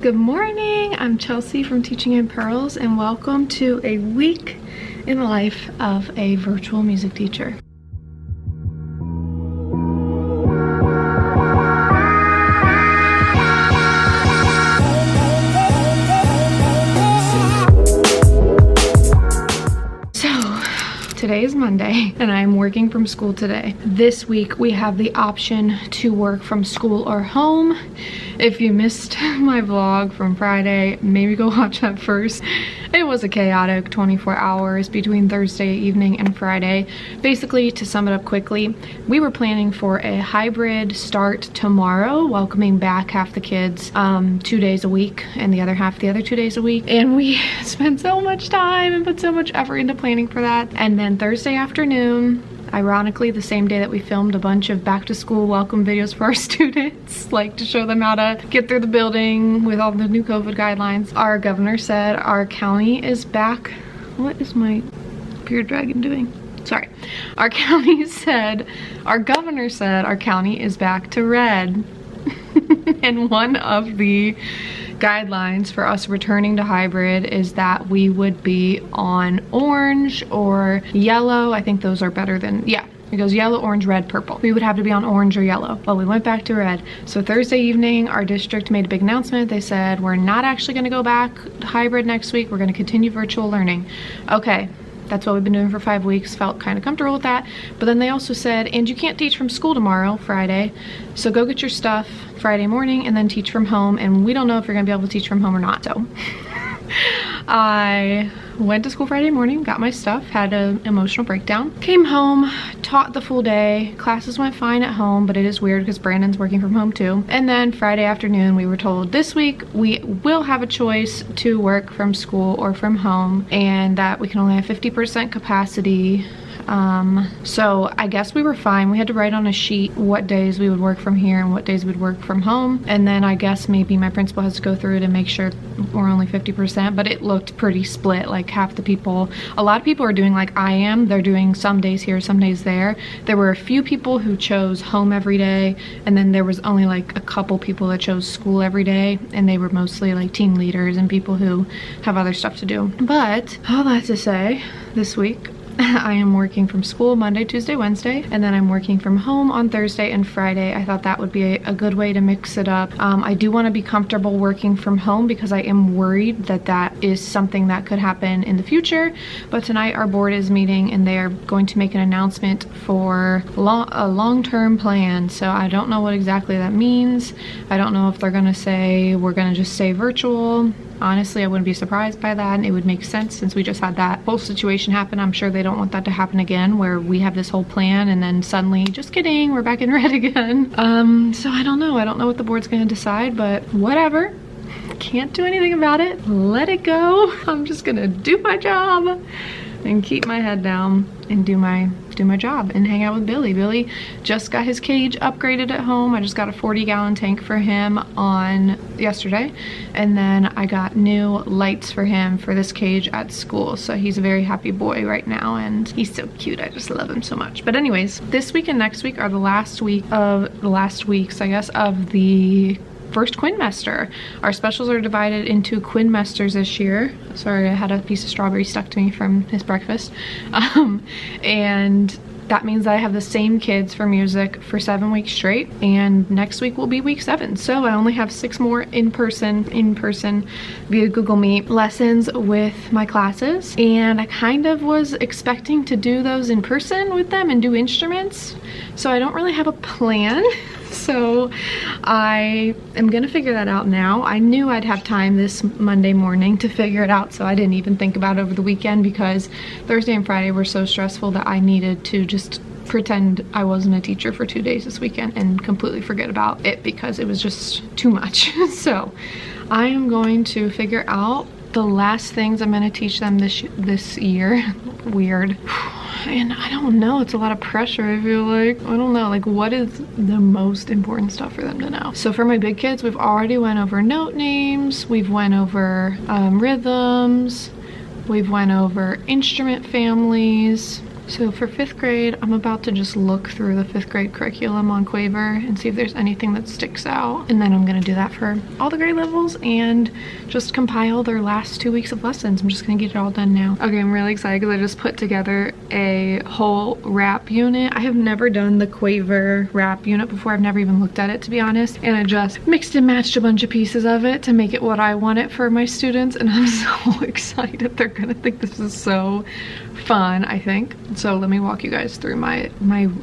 Good morning, I'm Chelsea from Teaching in Pearls, and welcome to a week in the life of a virtual music teacher. Today is Monday and I'm working from school today. This week we have the option to work from school or home. If you missed my vlog from Friday, maybe go watch that first. It was a chaotic 24 hours between Thursday evening and Friday. Basically, to sum it up quickly, we were planning for a hybrid start tomorrow, welcoming back half the kids 2 days a week and the other half the other 2 days a week. And we spent so much time and put so much effort into planning for that. And then Thursday afternoon, ironically the same day that we filmed a bunch of back to school welcome videos for our students, like to show them how to get through the building with all the new COVID guidelines, our governor said our county is back. What is my beard dragon doing? Sorry. Our governor said our county is back to red. And one of the guidelines for us returning to hybrid is that we would be on orange or yellow. I think those are better than, yeah, it goes yellow, orange, red, purple. We would have to be on orange or yellow. Well, we went back to red. So Thursday evening, our district made a big announcement. They said, we're not actually gonna go back to hybrid next week. We're gonna continue virtual learning. Okay. That's what we've been doing for 5 weeks. Felt kind of comfortable with that. But then they also said, and you can't teach from school tomorrow, Friday. So go get your stuff Friday morning and then teach from home. And we don't know if you're gonna be able to teach from home or not. So I went to school Friday morning, got my stuff, had an emotional breakdown, came home, taught the full day. Classes went fine at home, but it is weird because Brandon's working from home too. And then Friday afternoon, we were told this week we will have a choice to work from school or from home, and that we can only have 50% capacity. So I guess we were fine. We had to write on a sheet what days we would work from here and what days we'd work from home. And then I guess maybe my principal has to go through it and make sure we're only 50%, but it looked pretty split. Like half the people, a lot of people are doing like I am. They're doing some days here, some days there. There were a few people who chose home every day. And then there was only like a couple people that chose school every day. And they were mostly like team leaders and people who have other stuff to do. But all that to say, this week, I am working from school Monday, Tuesday, Wednesday, and then I'm working from home on Thursday and Friday. I thought that would be a good way to mix it up. I do want to be comfortable working from home because I am worried that that is something that could happen in the future. But tonight our board is meeting and they are going to make an announcement for a long-term plan. So I don't know what exactly that means. I don't know if they're going to say we're going to just stay virtual. Honestly, I wouldn't be surprised by that, and it would make sense since we just had that whole situation happen. I'm sure they don't want that to happen again, where we have this whole plan and then suddenly, just kidding, we're back in red again. So I don't know what the board's gonna decide, but whatever. Can't do anything about it. Let it go. I'm just gonna do my job and keep my head down and do my job and hang out with Billy. Billy just got his cage upgraded at home. I just got a 40-gallon tank for him on yesterday, and then I got new lights for him for this cage at school. So he's a very happy boy right now, and he's so cute. I just love him so much. But anyways, this week and next week are the last weeks, I guess, of the first quinmester. Our specials are divided into quinmesters this year. Sorry, I had a piece of strawberry stuck to me from his breakfast. And that means I have the same kids for music for 7 weeks straight, and next week will be week 7. So I only have 6 more in-person via Google Meet lessons with my classes, and I kind of was expecting to do those in person with them and do instruments. So I don't really have a plan. So I am gonna figure that out now. I knew I'd have time this Monday morning to figure it out, so I didn't even think about it over the weekend because Thursday and Friday were so stressful that I needed to just pretend I wasn't a teacher for 2 days this weekend and completely forget about it because it was just too much. So I am going to figure out the last things I'm gonna teach them this year. Weird. And I don't know, it's a lot of pressure, I feel like. I don't know, like what is the most important stuff for them to know? So for my big kids, we've already went over note names, we've went over rhythms, we've went over instrument families, So for 5th grade, I'm about to just look through the 5th grade curriculum on Quaver and see if there's anything that sticks out. And then I'm gonna do that for all the grade levels and just compile their last 2 weeks of lessons. I'm just gonna get it all done now. Okay, I'm really excited because I just put together a whole rap unit. I have never done the Quaver rap unit before. I've never even looked at it, to be honest. And I just mixed and matched a bunch of pieces of it to make it what I want it for my students. And I'm so excited. They're gonna think this is so fun, I think. So let me walk you guys through my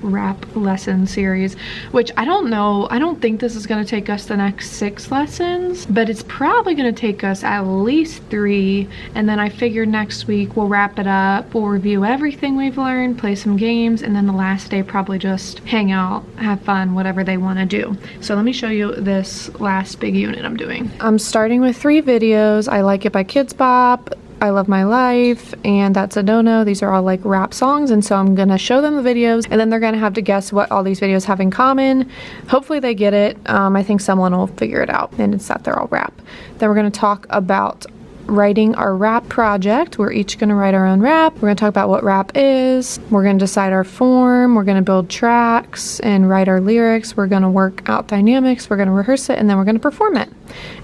rap lesson series, which I don't know. I don't think this is going to take us the next 6 lessons, but it's probably going to take us at least 3. And then I figured next week we'll wrap it up. We'll review everything we've learned, play some games, and then the last day probably just hang out, have fun, whatever they want to do. So let me show you this last big unit I'm doing. I'm starting with 3 videos. I Like It by Kids Bop, I Love My Life, and That's a No-No. These are all like rap songs, and so I'm gonna show them the videos, and then they're gonna have to guess what all these videos have in common. Hopefully they get it. I think someone will figure it out, and it's that they're all rap. Then we're gonna talk about writing our rap project. We're each gonna write our own rap. We're gonna talk about what rap is. We're gonna decide our form. We're gonna build tracks and write our lyrics. We're gonna work out dynamics. We're gonna rehearse it, and then we're gonna perform it.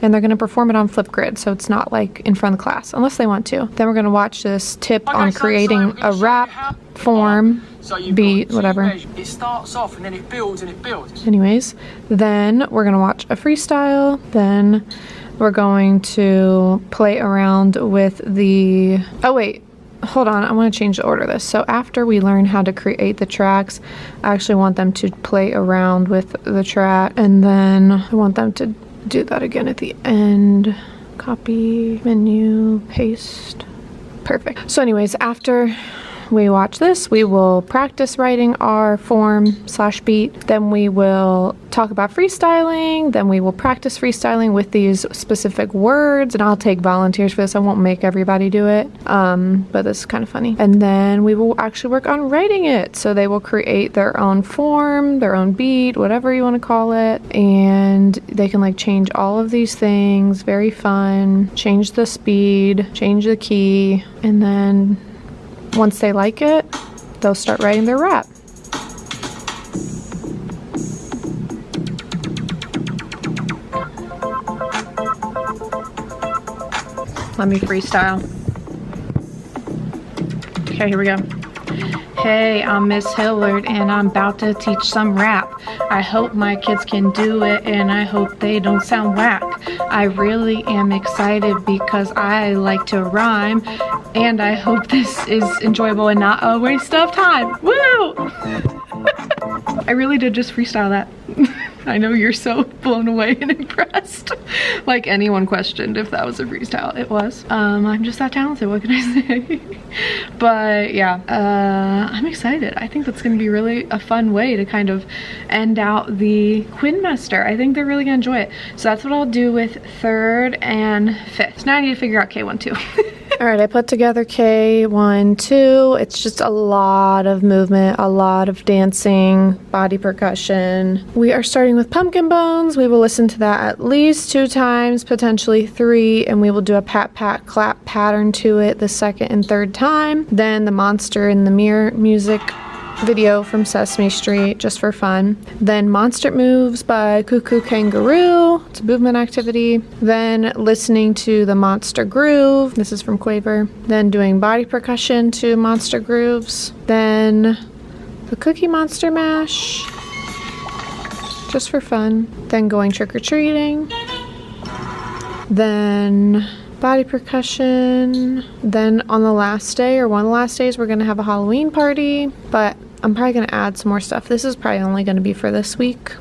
And they're gonna perform it on Flipgrid, so it's not like in front of the class, unless they want to. Then we're gonna watch this tip on creating a rap form, beat, whatever. It starts off and then it builds and it builds. Anyways, then we're gonna watch a freestyle. Then we're going to play around with the, oh wait, hold on, I want to change the order of this. So after we learn how to create the tracks, I actually want them to play around with the track, and then I want them to do that again at the end. Copy, menu, paste. Perfect. So anyways, after we watch this, we will practice writing our form/beat. Then we will talk about freestyling. Then we will practice freestyling with these specific words, and I'll take volunteers for this. I won't make everybody do it, but this is kind of funny. And then we will actually work on writing it. So they will create their own form, their own beat, whatever you want to call it, and they can like change all of these things. Very fun. Change the speed, change the key, and then once they like it, they'll start writing their rap. Let me freestyle. Okay, here we go. Hey, I'm Miss Hillard and I'm about to teach some rap. I hope my kids can do it and I hope they don't sound whack. I really am excited because I like to rhyme and I hope this is enjoyable and not a waste of time. Woo! I really did just freestyle that. I know you're so blown away and impressed. Like anyone questioned if that was a freestyle. It was. I'm just that talented, what can I say? But yeah, I'm excited. I think that's gonna be really a fun way to kind of end out the Quidmester. I think they're really gonna enjoy it. So that's what I'll do with 3rd and 5th. So now I need to figure out K1, 2. All right, I put together K1, 2. It's just a lot of movement, a lot of dancing, body percussion. We are starting with Pumpkin Bones. We will listen to that at least 2 times, potentially 3, and we will do a pat, pat, clap pattern to it the 2nd and 3rd time. Then the Monster in the Mirror music video from Sesame Street, just for fun. Then Monster Moves by Cuckoo Kangaroo. It's a movement activity. Then listening to the Monster Groove. This is from Quaver. Then doing body percussion to Monster Grooves. Then the Cookie Monster Mash, just for fun. Then going trick-or-treating. Then body percussion. Then on the last day, or one of the last days, we're gonna have a Halloween party, but I'm probably gonna add some more stuff. This is probably only gonna be for this week.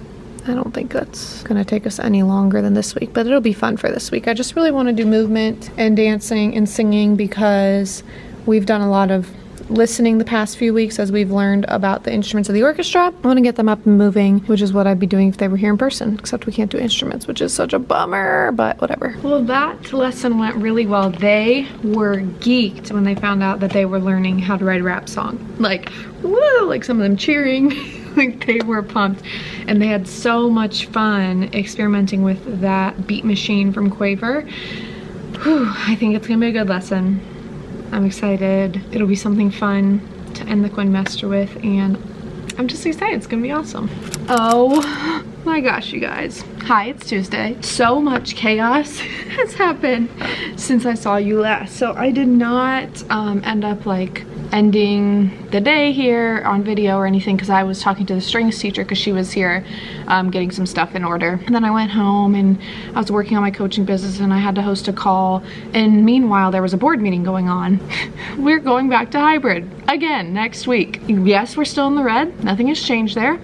I don't think that's gonna take us any longer than this week, but it'll be fun for this week. I just really wanna do movement and dancing and singing because we've done a lot of listening the past few weeks as we've learned about the instruments of the orchestra. I want to get them up and moving, which is what I'd be doing if they were here in person, except we can't do instruments, which is such a bummer, but whatever. Well, that lesson went really well. They were geeked when they found out that they were learning how to write a rap song. Like, woo, like some of them cheering. Like they were pumped, and they had so much fun experimenting with that beat machine from Quaver. Whew, I think it's gonna be a good lesson. I'm excited. It'll be something fun to end the quinmester with, and I'm just excited. It's gonna be awesome. Oh my gosh, you guys. Hi, it's Tuesday. So much chaos has happened since I saw you last. So I did not end up like ending the day here on video or anything, because I was talking to the strings teacher because she was here getting some stuff in order. And then I went home and I was working on my coaching business, and I had to host a call. And meanwhile, there was a board meeting going on. We're going back to hybrid again next week. Yes, we're still in the red. Nothing has changed there.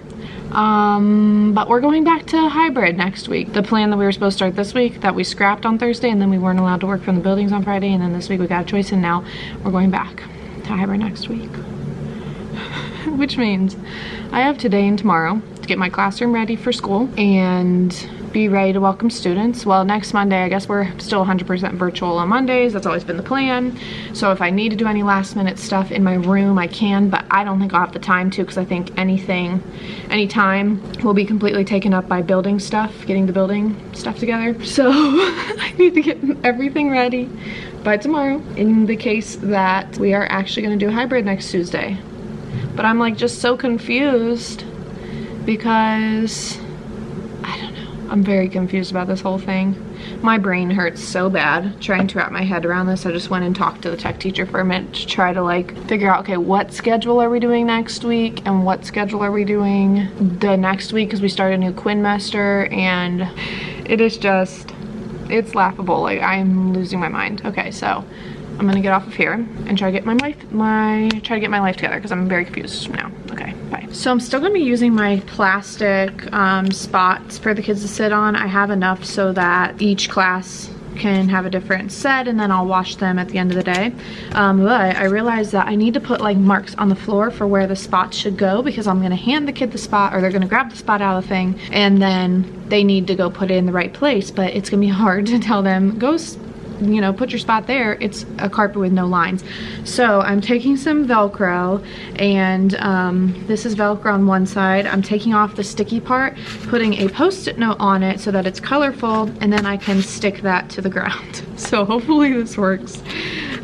But we're going back to hybrid next week. The plan that we were supposed to start this week that we scrapped on Thursday, and then we weren't allowed to work from the buildings on Friday, and then this week we got a choice, and now we're going back to hybrid next week. Which means I have today and tomorrow to get my classroom ready for school and be ready to welcome students. Well, next Monday, I guess we're still 100% virtual on Mondays. That's always been the plan. So if I need to do any last minute stuff in my room, I can, but I don't think I'll have the time to, because I think any time will be completely taken up by building stuff, getting the building stuff together. So I need to get everything ready by tomorrow, in the case that we are actually gonna do hybrid next Tuesday. But I'm like just so confused because I don't know. I'm very confused about this whole thing. My brain hurts so bad trying to wrap my head around this. I just went and talked to the tech teacher for a minute to try to like figure out, okay, what schedule are we doing next week and what schedule are we doing the next week, because we start a new quinmester, and it is just, it's laughable. Like, I'm losing my mind. Okay, so I'm gonna get off of here and try to get my life together, because I'm very confused now. Okay, bye. So I'm still gonna be using my plastic spots for the kids to sit on. I have enough so that each class can have a different set, and then I'll wash them at the end of the day. But I realized that I need to put like marks on the floor for where the spots should go, because I'm gonna hand the kid the spot, or they're gonna grab the spot out of the thing, and then they need to go put it in the right place. But it's gonna be hard to tell them, go, you know, put your spot there. It's a carpet with no lines. So I'm taking some Velcro, and this is Velcro on one side. I'm taking off the sticky part, putting a post-it note on it so that it's colorful, and then I can stick that to the ground. So hopefully this works.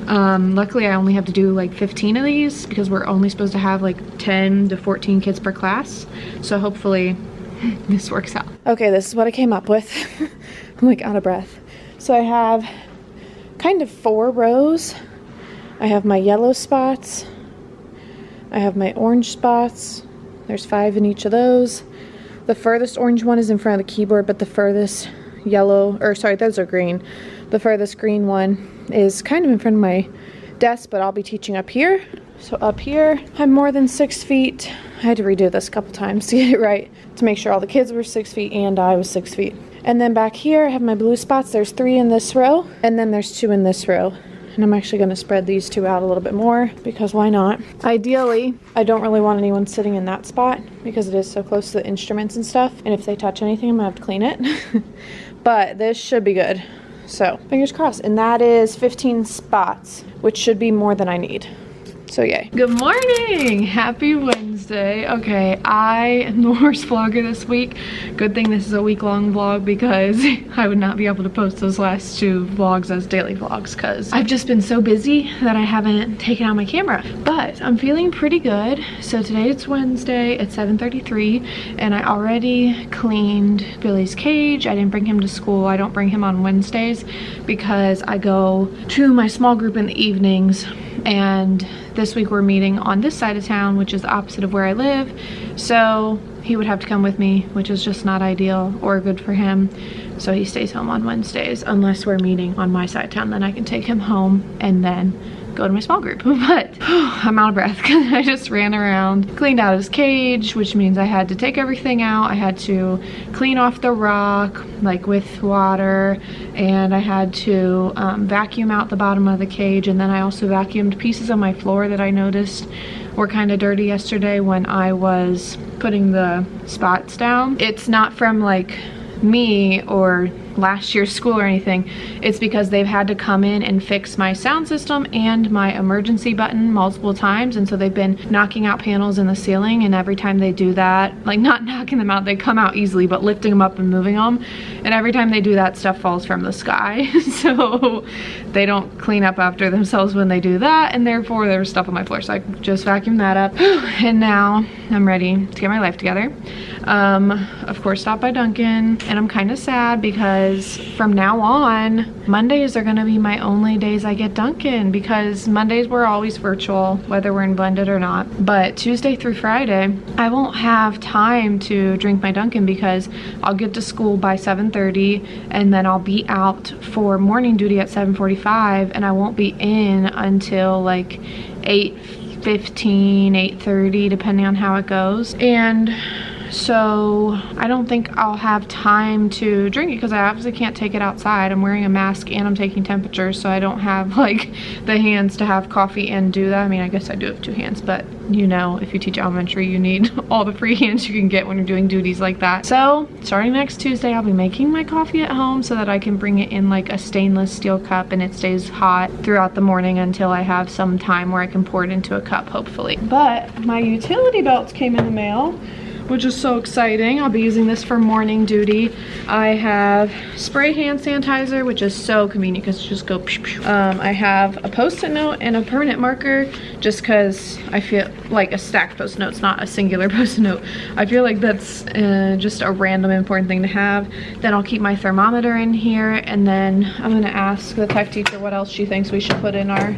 Luckily I only have to do like 15 of these, because we're only supposed to have like 10 to 14 kids per class. So hopefully this works out. Okay, this is what I came up with. I'm like out of breath. So I have kind of 4 rows. I have my yellow spots, I have my orange spots. There's 5 in each of those. The furthest orange one is in front of the keyboard, but the furthest yellow, or sorry, those are green. The furthest green one is kind of in front of my desk, but I'll be teaching up here. So up here, I'm more than 6 feet. I had to redo this a couple times to get it right, to make sure all the kids were 6 feet and I was 6 feet. And then back here, I have my blue spots. There's 3 in this row, and then there's 2 in this row. And I'm actually gonna spread these 2 out a little bit more, because why not? Ideally, I don't really want anyone sitting in that spot, because it is so close to the instruments and stuff. And if they touch anything, I'm gonna have to clean it. But this should be good. So fingers crossed. And that is 15 spots, which should be more than I need. So yay. Good morning! Happy Wednesday. Okay, I am the worst vlogger this week. Good thing this is a week-long vlog, because I would not be able to post those last 2 vlogs as daily vlogs, because I've just been so busy that I haven't taken out my camera. But I'm feeling pretty good. So today it's Wednesday, it's 7:33, and I already cleaned Billy's cage. I didn't bring him to school. I don't bring him on Wednesdays, because I go to my small group in the evenings, and this week we're meeting on this side of town, which is the opposite of where I live. So he would have to come with me, which is just not ideal or good for him. So he stays home on Wednesdays, unless we're meeting on my side of town. Then I can take him home and then go to my small group. But I'm out of breath because I just ran around, cleaned out his cage, which means I had to take everything out. I had to clean off the rock, like with water, and I had to vacuum out the bottom of the cage. And then I also vacuumed pieces of my floor that I noticed were kind of dirty yesterday when I was putting the spots down. It's not from like me or last year's school or anything. It's because they've had to come in and fix my sound system and my emergency button multiple times, and so they've been knocking out panels in the ceiling, and every time they do that, like not knocking them out, they come out easily, but lifting them up and moving them, and every time they do that, stuff falls from the sky. So they don't clean up after themselves when they do that, and therefore there's stuff on my floor, so I just vacuumed that up. And now I'm ready to get my life together. Of course, stopped by Dunkin', and I'm kind of sad because from now on, Mondays are going to be my only days I get Dunkin', because Mondays we're always virtual, whether we're in blended or not. But Tuesday through Friday, I won't have time to drink my Dunkin' because I'll get to school by 7:30, and then I'll be out for morning duty at 7:45, and I won't be in until like 8:15, 8:30, depending on how it goes. And so I don't think I'll have time to drink it because I obviously can't take it outside. I'm wearing a mask and I'm taking temperatures, so I don't have like the hands to have coffee and do that. I mean, I guess I do have 2 hands, but you know, if you teach elementary, you need all the free hands you can get when you're doing duties like that. So starting next Tuesday, I'll be making my coffee at home so that I can bring it in like a stainless steel cup, and it stays hot throughout the morning until I have some time where I can pour it into a cup, hopefully. But my utility belts came in the mail, which is so exciting. I'll be using this for morning duty. I have spray hand sanitizer, which is so convenient because you just go psh, psh. I have a post-it note and a permanent marker, just because I feel like a stacked post-it note, it's not a singular post-it note. I feel like that's just a random important thing to have. Then I'll keep my thermometer in here, and then I'm gonna ask the tech teacher what else she thinks we should put in our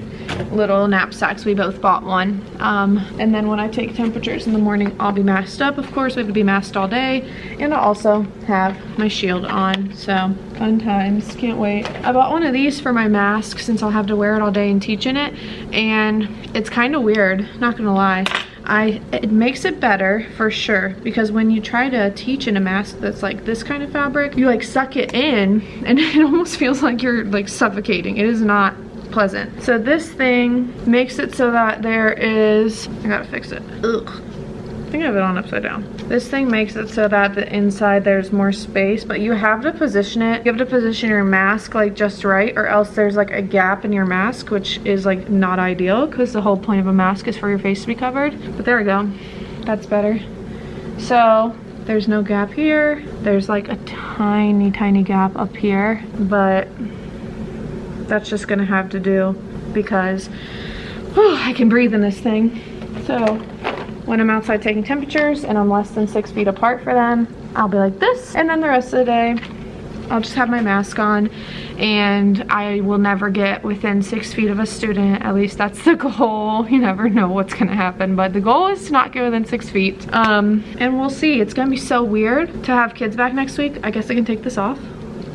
little knapsacks. We both bought one. And then when I take temperatures in the morning, I'll be masked up. Of course, we have to be masked all day, and I'll also have my shield on. So fun times, can't wait. I bought one of these for my mask since I'll have to wear it all day and teach in it, and it's kind of weird, not gonna lie. It makes it better for sure, because when you try to teach in a mask that's like this kind of fabric, you like suck it in and it almost feels like you're like suffocating. It is not pleasant. So this thing makes it so that there is, I gotta fix it. Ugh. I think I have it on upside down. This thing makes it so that the inside there's more space, but you have to position it. You have to position your mask like just right, or else there's like a gap in your mask, which is like not ideal because the whole point of a mask is for your face to be covered. But there we go. That's better. So there's no gap here. There's like a tiny, tiny gap up here, but that's just gonna have to do because I can breathe in this thing. So when I'm outside taking temperatures and I'm less than 6 feet apart for them, I'll be like this. And then the rest of the day, I'll just have my mask on, and I will never get within 6 feet of a student. At least that's the goal. You never know what's gonna happen, but the goal is to not get within 6 feet. And we'll see. It's gonna be so weird to have kids back next week. I guess I can take this off.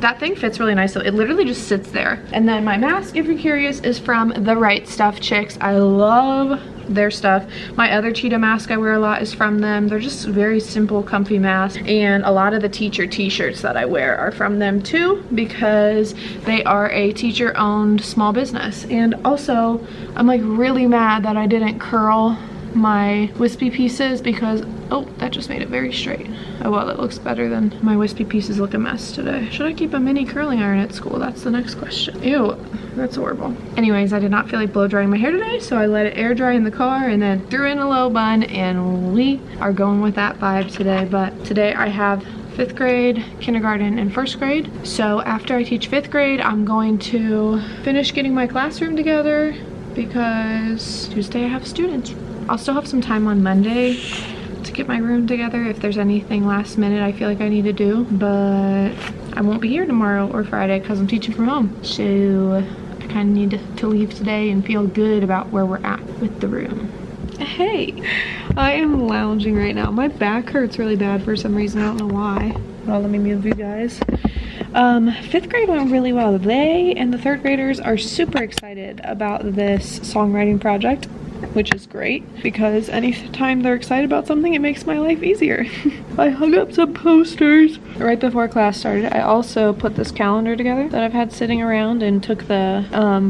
That thing fits really nice, so it literally just sits there. And then my mask, if you're curious, is from The Right Stuff Chicks. I love their stuff. My other cheetah mask I wear a lot is from them. They're just very simple, comfy masks. And a lot of the teacher t-shirts that I wear are from them too, because they are a teacher-owned small business. And also, I'm like really mad that I didn't curl my wispy pieces because, oh, that just made it very straight. Oh well, that looks better than my wispy pieces look a mess today. Should I keep a mini curling iron at school? That's the next question. Ew, that's horrible. Anyways, I did not feel like blow drying my hair today, so I let it air dry in the car and then threw in a low bun, and we are going with that vibe today. But today I have 5th grade, kindergarten, and 1st grade. So after I teach 5th grade, I'm going to finish getting my classroom together because Tuesday I have students. I'll still have some time on Monday to get my room together if there's anything last minute I feel like I need to do, but I won't be here tomorrow or Friday because I'm teaching from home. So I kind of need to leave today and feel good about where we're at with the room. Hey, I am lounging right now. My back hurts really bad for some reason. I don't know why. Well, let me move you guys. 5th grade went really well. They and the 3rd graders are super excited about this songwriting project. which is great because anytime they're excited about something, it makes my life easier. I hung up some posters right before class started. I also put this calendar together that I've had sitting around and took the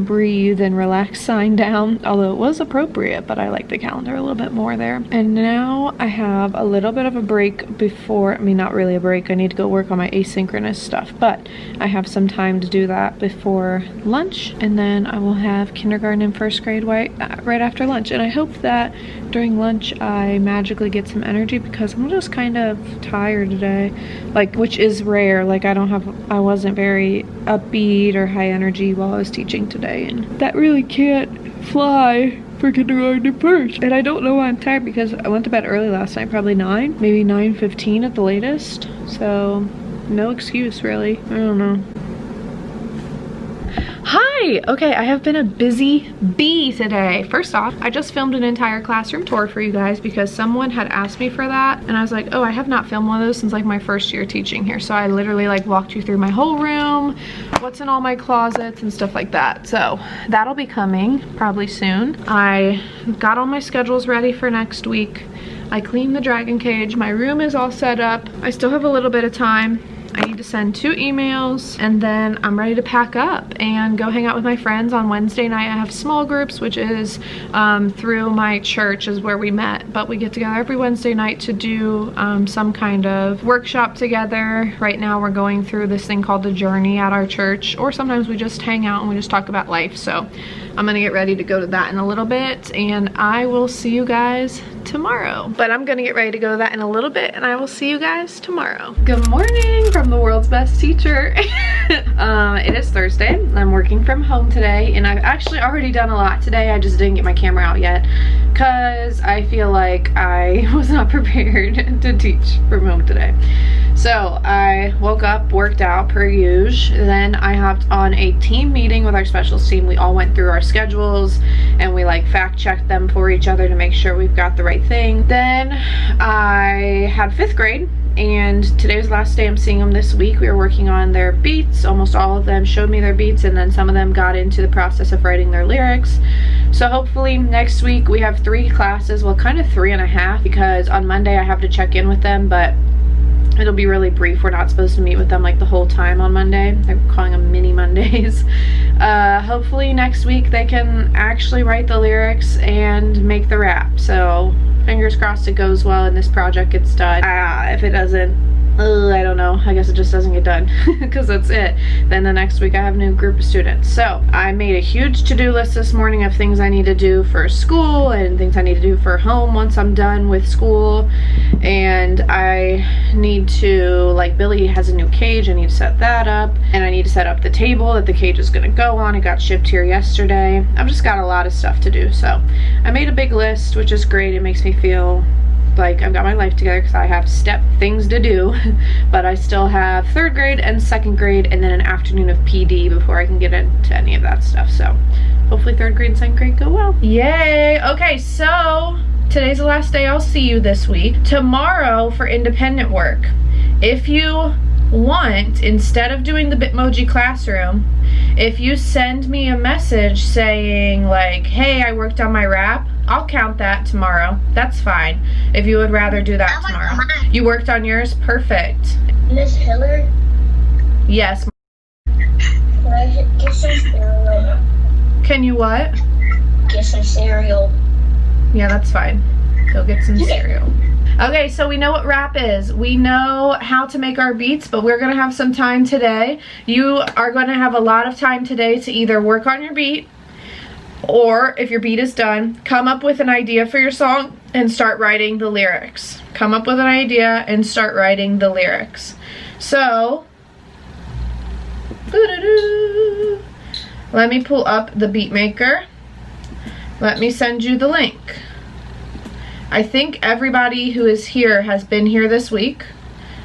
breathe and relax sign down, although it was appropriate, but I like the calendar a little bit more there. And now I have a little bit of a break before, I mean, not really a break. I need to go work on my asynchronous stuff, but I have some time to do that before lunch, and then I will have kindergarten and first grade right after lunch. And I hope that during lunch I magically get some energy because I'm just kind of tired today, like, which is rare. Like, I wasn't very upbeat or high energy while I was teaching today, and that really can't fly for kindergarten and first. And I don't know why I'm tired because I went to bed early last night, probably 9, maybe 9:15 at the latest, so no excuse really. I don't know. Hi! Okay, I have been a busy bee today. First off, I just filmed an entire classroom tour for you guys because someone had asked me for that, and I was like, oh, I have not filmed one of those since like my first year teaching here. So I literally like walked you through my whole room, what's in all my closets and stuff like that. So that'll be coming probably soon. I got all my schedules ready for next week. I cleaned the dragon cage. My room is all set up. I still have a little bit of time. I need to send 2 emails and then I'm ready to pack up and go hang out with my friends. On Wednesday night I have small groups, which is through my church is where we met, but we get together every Wednesday night to do some kind of workshop together. Right now we're going through this thing called The Journey at our church, or sometimes we just hang out and we just talk about life. So I'm gonna get ready to go to that in a little bit, and I will see you guys tomorrow. But I'm gonna get ready to go to that in a little bit, and I will see you guys tomorrow. Good morning from the world's best teacher. It is Thursday. I'm working from home today, and I've actually already done a lot today. I just didn't get my camera out yet because I feel like I was not prepared to teach from home today. So I woke up, worked out per usual, then I hopped on a team meeting with our specials team. We all went through our schedules and we like fact checked them for each other to make sure we've got the right thing. Then I had 5th grade, and today was the last day I'm seeing them this week. We were working on their beats. Almost all of them showed me their beats, and then some of them got into the process of writing their lyrics. So hopefully next week we have 3 classes, well kind of 3.5, because on Monday I have to check in with them, but it'll be really brief. We're not supposed to meet with them like the whole time on Monday. They're calling them mini Mondays. Hopefully next week they can actually write the lyrics and make the rap. So fingers crossed it goes well and this project gets done. If it doesn't, I don't know. I guess it just doesn't get done because that's it. Then the next week I have a new group of students. So I made a huge to-do list this morning of things I need to do for school and things I need to do for home once I'm done with school. And I need to, like, Billy has a new cage. I need to set that up, and I need to set up the table that the cage is going to go on. It got shipped here yesterday. I've just got a lot of stuff to do. So I made a big list, which is great. It makes me feel like I've got my life together because I have things to do, but I still have 3rd grade and 2nd grade and then an afternoon of PD before I can get into any of that stuff. So hopefully 3rd grade and 2nd grade go well. Yay! Okay, so today's the last day I'll see you this week. Tomorrow for independent work, if you want, instead of doing the Bitmoji classroom, if you send me a message saying like, hey, I worked on my rap, I'll count that tomorrow. That's fine. If you would rather do that tomorrow. You worked on yours? Perfect. Miss Hillard? Yes. Can I get some cereal? Can you what? Get some cereal. Yeah, that's fine. Go get some cereal. Okay, so we know what rap is. We know how to make our beats, but we're gonna have some time today. You are gonna have a lot of time today to either work on your beat, or if your beat is done, come up with an idea for your song and start writing the lyrics. Come up with an idea and start writing the lyrics. So, let me pull up the beat maker. Let me send you the link. I think everybody who is here has been here this week,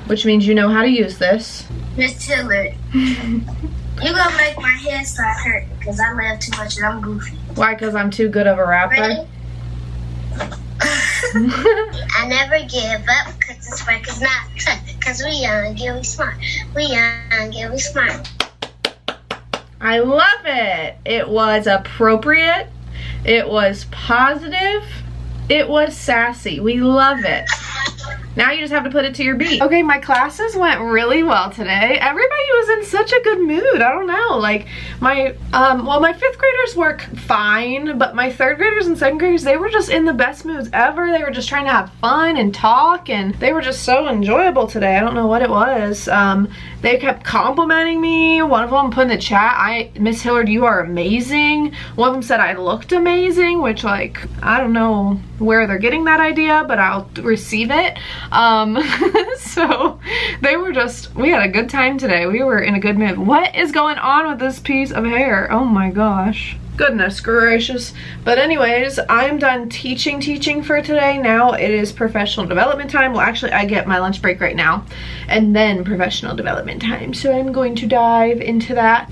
which means you know how to use this. Miss Hillard, you're gonna make my head start hurting because I laugh too much and I'm goofy. Why? Because I'm too good of a rapper? Ready? I never give up because this work is not because we young, get we smart. We young, get we smart. I love it. It was appropriate. It was positive. It was sassy. We love it. Now you just have to put it to your beat. Okay, my classes went really well today. Everybody was in such a good mood. I don't know, like my, well, my 5th graders were fine, but my 3rd graders and 2nd graders, they were just in the best moods ever. They were just trying to have fun and talk, and they were just so enjoyable today. I don't know what it was. They kept complimenting me. One of them put in the chat, Miss Hillard, you are amazing. One of them said I looked amazing, which, like, I don't know where they're getting that idea, but I'll receive it. So they were just, we had a good time today. We were in a good mood. What is going on with this piece of hair? Oh my gosh. Goodness gracious. But anyways, I'm done teaching for today. Now it is professional development time. Well, actually, I get my lunch break right now and then professional development time. So I'm going to dive into that.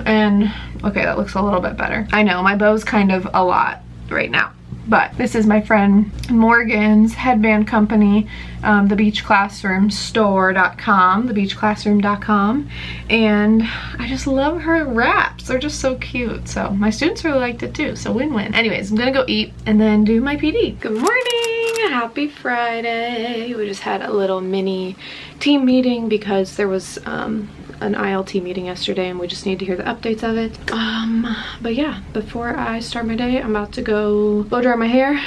And okay, that looks a little bit better. I know my bow's kind of a lot right now. But this is my friend Morgan's headband company, the beachclassroomstore.com, thebeachclassroom.com, and I just love her wraps. They're just so cute. So my students really liked it too, so win-win. Anyways, I'm gonna go eat and then do my PD. Good morning, happy Friday. We just had a little mini team meeting because there was an ILT meeting yesterday and we just need to hear the updates of it. But yeah, before I start my day, I'm about to go blow dry my hair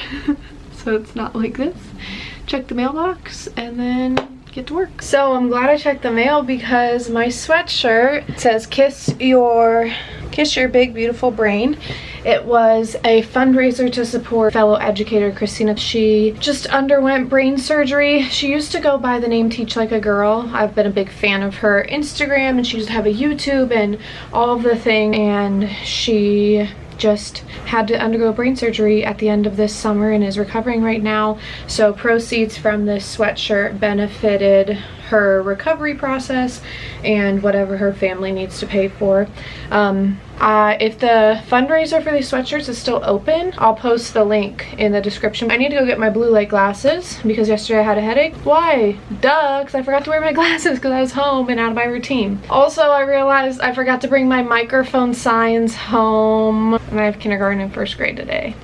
so it's not like this, check the mailbox, and then get to work. So I'm glad I checked the mail because my sweatshirt says kiss your big beautiful brain. It was a fundraiser to support fellow educator Christina. She just underwent brain surgery. She used to go by the name Teach Like a Girl. I've been a big fan of her Instagram, and she used to have a YouTube and all of the thing, and she just had to undergo brain surgery at the end of this summer and is recovering right now. So proceeds from this sweatshirt benefited her recovery process and whatever her family needs to pay for. If the fundraiser for these sweatshirts is still open, I'll post the link in the description. I need to go get my blue light glasses because yesterday I had a headache. Why? Duh, because I forgot to wear my glasses because I was home and out of my routine. Also, I realized I forgot to bring my microphone signs home, and I have kindergarten and 1st grade today.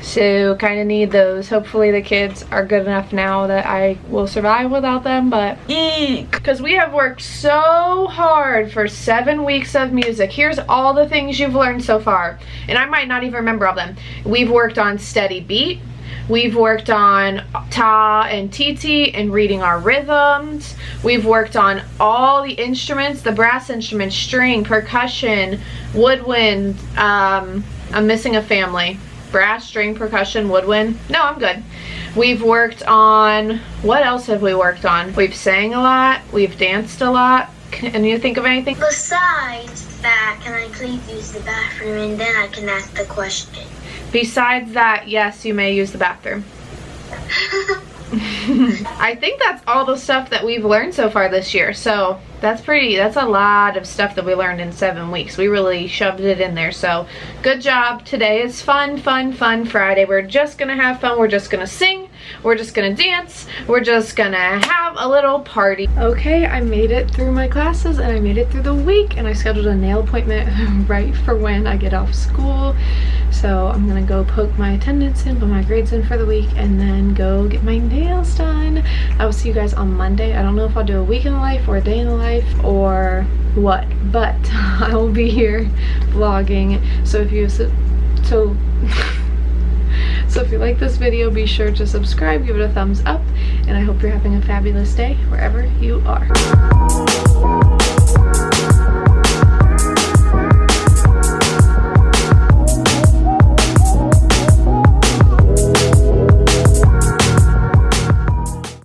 So kind of need those. Hopefully the kids are good enough now that I will survive without them, but eek. Because we have worked so hard for 7 weeks of music. Here's all the things you've learned so far, and I might not even remember all them. We've worked on steady beat. We've worked on ta and titi and reading our rhythms. We've worked on all the instruments, the brass instruments, string, percussion, woodwind. I'm missing a family. Brass, string, percussion, woodwind. No, I'm good. We've worked on, what else have we worked on? We've sang a lot. We've danced a lot. Can you think of anything? Besides that, can I please use the bathroom and then I can ask the question? Besides that, yes, you may use the bathroom. I think that's all the stuff that we've learned so far this year. So that's a lot of stuff that we learned in 7 weeks. We really shoved it in there. So good job. Today is fun Friday. We're just gonna have fun. We're just gonna sing. We're just gonna dance. We're just gonna have a little party. Okay, I made it through my classes and I made it through the week, and I scheduled a nail appointment right for when I get off school. So I'm gonna go poke my attendance in, put my grades in for the week, and then go get my nails done. I will see you guys on Monday. I don't know if I'll do a week in the life or a day in the life or what, but I will be here vlogging. So if you So if you like this video, be sure to subscribe, give it a thumbs up, and I hope you're having a fabulous day wherever you are.